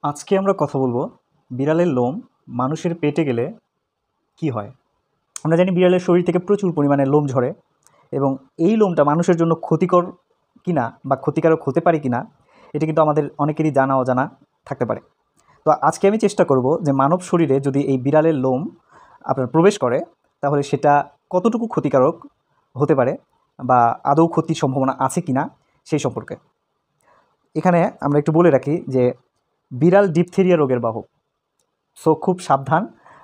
আজকে আমরা কথা বলবো বিড়ালের লোম মানুষের পেটে গেলে কি হয়। আমরা জানি বিড়ালের শরীর থেকে প্রচুর পরিমাণে লোম ঝরে এবং এই লোমটা মানুষের জন্য ক্ষতিকর কিনা বা ক্ষতিকারক হতে পারে কিনা এটা কিন্তু আমাদের অনেকেরই জানা অজানা থাকতে পারে। তো আজকে আমি চেষ্টা করব যে মানব শরীরে যদি এই বিড়ালের লোম আপনার প্রবেশ করে তাহলে সেটা কতটুকু ক্ষতিকারক হতে পারে বা আদৌ ক্ষতির সম্ভাবনা আছে কিনা সেই সম্পর্কে। এখানে আমরা একটু বলে রাখি যে বিড়াল ডিপথেরিয়া রোগের বাহক। সো খুব সাবধান,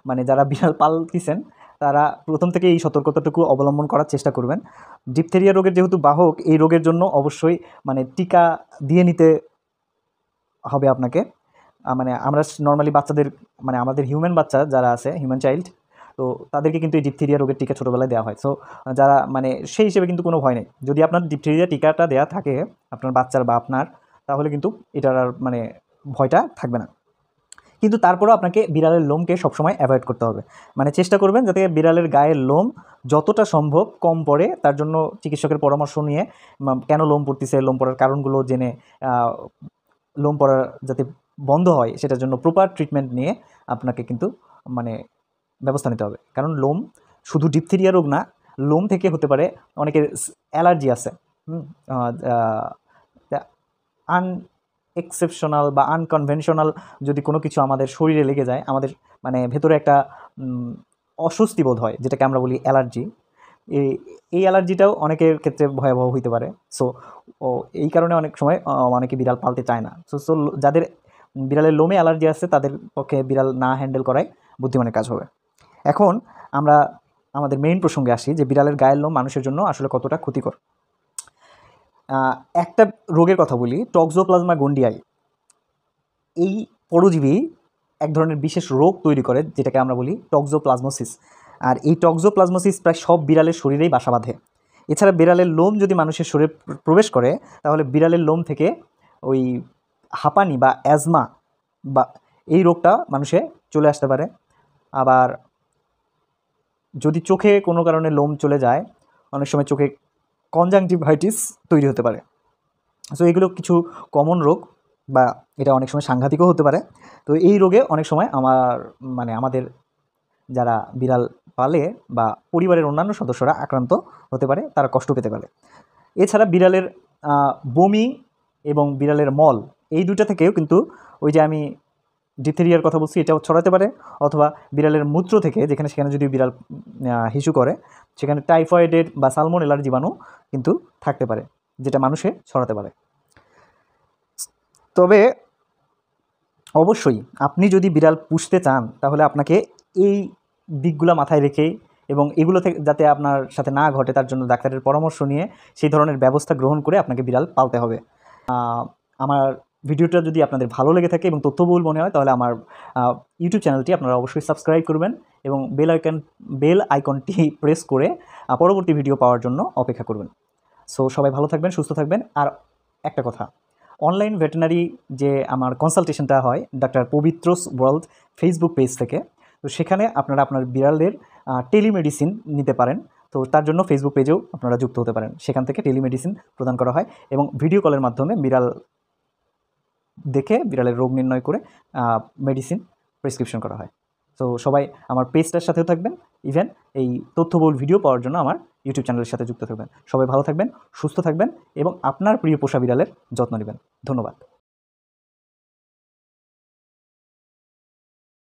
মানে যারা বিড়াল পালতেছেন তারা প্রথম থেকে এই সতর্কতাটুকু অবলম্বন করার চেষ্টা করবেন। ডিপথেরিয়া রোগের যেহেতু বাহক, এই রোগের জন্য অবশ্যই টিকা দিয়ে নিতে হবে আপনাকে। মানে আমরা নর্মালি বাচ্চাদের, মানে আমাদের হিউম্যান বাচ্চা যারা আছে, হিউম্যান চাইল্ড, তো তাদেরকে কিন্তু এই ডিপথেরিয়া রোগের টিকা ছোটোবেলায় দেওয়া হয়। সো যারা সেই হিসেবে কিন্তু কোনো ভয় নেই। যদি আপনার ডিপথেরিয়া টিকাটা দেওয়া থাকে আপনার বাচ্চার বা আপনার, তাহলে কিন্তু এটার আর ভয়টা থাকবে না। কিন্তু তারপরেও আপনাকে বিড়ালের লোমকে সবসময় অ্যাভয়েড করতে হবে। চেষ্টা করবেন যাতে বিড়ালের গায়ের লোম যতটা সম্ভব কম পড়ে। তার জন্য চিকিৎসকের পরামর্শ নিয়ে কেন লোম পড়তেছে, লোম পড়ার কারণগুলো জেনে লোম পড়া যাতে বন্ধ হয় সেটার জন্য প্রপার ট্রিটমেন্ট নিয়ে আপনাকে কিন্তু মানে ব্যবস্থা নিতে হবে। কারণ লোম শুধু ডিপথেরিয়া রোগ না, লোম থেকে হতে পারে অনেকের অ্যালার্জি আছে। আনএক্সেপশনাল বা আনকনভেনশনাল যদি কোনো কিছু আমাদের শরীরে লেগে যায়, আমাদের ভেতরে একটা অস্বস্তি বোধ হয়, যেটাকে আমরা বলি অ্যালার্জি। এই অ্যালার্জিটাও অনেকের ক্ষেত্রে ভয়াবহ হইতে পারে। সো এই কারণে অনেক সময় অনেকে বিড়াল পালতে চায় না। সো যাদের বিড়ালের লোমে অ্যালার্জি আছে তাদের পক্ষে বিড়াল না হ্যান্ডেল করাই বুদ্ধিমানের কাজ হবে। এখন আমরা আমাদের মেইন প্রসঙ্গে আসি যে বিড়ালের গায়ের লোম মানুষের জন্য আসলে কতটা ক্ষতিকর। একটা রোগের কথা বলি, টক্সোপ্লাজমা গন্ডিয়াই। এই পরজীবী এক ধরনের বিশেষ রোগ তৈরি করে যেটাকে আমরা বলি টক্সোপ্লাজমোসিস। আর এই টক্সোপ্লাজমোসিস প্রায় সব বিড়ালের শরীরেই বাসা বাঁধে। এছাড়া বিড়ালের লোম যদি মানুষের শরীরে প্রবেশ করে তাহলে বিড়ালের লোম থেকে ওই হাঁপানি বা অ্যাজমা বা এই রোগটা মানুষে চলে আসতে পারে। আবার যদি চোখে কোনো কারণে লোম চলে যায়, অনেক সময় চোখে কনজাংটিভাইটিস তৈরি হতে পারে। সো এগুলো কিছু কমন রোগ, বা এটা অনেক সময় সাংঘাতিকও হতে পারে। তো এই রোগে অনেক সময় আমাদের যারা বিড়াল পালে বা পরিবারের অন্যান্য সদস্যরা আক্রান্ত হতে পারে, তারা কষ্ট পেতে পারে। এছাড়া বিড়ালের বমি এবং বিড়ালের মল, এই দুটো থেকেও কিন্তু ওই যে আমি ডিপথেরিয়ার কথা বলছি এটাও ছড়াতে পারে। অথবা বিড়ালের মূত্র থেকে, যেখানে সেখানে যদি বিড়াল হিসু করে, সেখানে টাইফয়েডের বা সালমোনেলার জীবাণু কিন্তু থাকতে পারে, যেটা মানুষে ছড়াতে পারে। তবে অবশ্যই আপনি যদি বিড়াল পুষতে চান তাহলে আপনাকে এই দিকগুলো মাথায় রেখে এবং এগুলো থেকে যাতে আপনার সাথে না ঘটে তার জন্য ডাক্তারের পরামর্শ নিয়ে সেই ধরনের ব্যবস্থা গ্রহণ করে আপনাকে বিড়াল পালতে হবে। আমার ভিডিওটা যদি আপনাদের ভালো লেগে থাকে এবং তথ্যবহুল মনে হয় তাহলে আমার ইউটিউব চ্যানেলটি আপনারা অবশ্যই সাবস্ক্রাইব করবেন এবং বেল আইকনটি প্রেস করে পরবর্তী ভিডিও পাওয়ার জন্য অপেক্ষা করবেন। সো সবাই ভালো থাকবেন, সুস্থ থাকবেন। আর একটা কথা, অনলাইন ভেটেরিনারি যে আমার কনসালটেশনটা হয় ডাক্তার পবিত্রস ওয়ার্ল্ড ফেসবুক পেজ থেকে, তো সেখানে আপনারা আপনার বিড়ালের টেলিমেডিসিন নিতে পারেন। তো তার জন্য ফেসবুক পেজেও আপনারা যুক্ত হতে পারেন। সেখান থেকে টেলিমেডিসিন প্রদান করা হয় এবং ভিডিও কলের মাধ্যমে বিড়াল দেখে বিড়ালের রোগ নির্ণয় করে মেডিসিন প্রেসক্রিপশন করা হয়। তো সবাই আমার পেজটার সাথেও থাকবেন, ইভেন এই তথ্যবহুল ভিডিও পাওয়ার জন্য আমার ইউটিউব চ্যানেলের সাথে যুক্ত থাকবেন। সবাই ভালো থাকবেন, সুস্থ থাকবেন এবং আপনার প্রিয় পোষা বিড়ালের যত্ন নেবেন। ধন্যবাদ।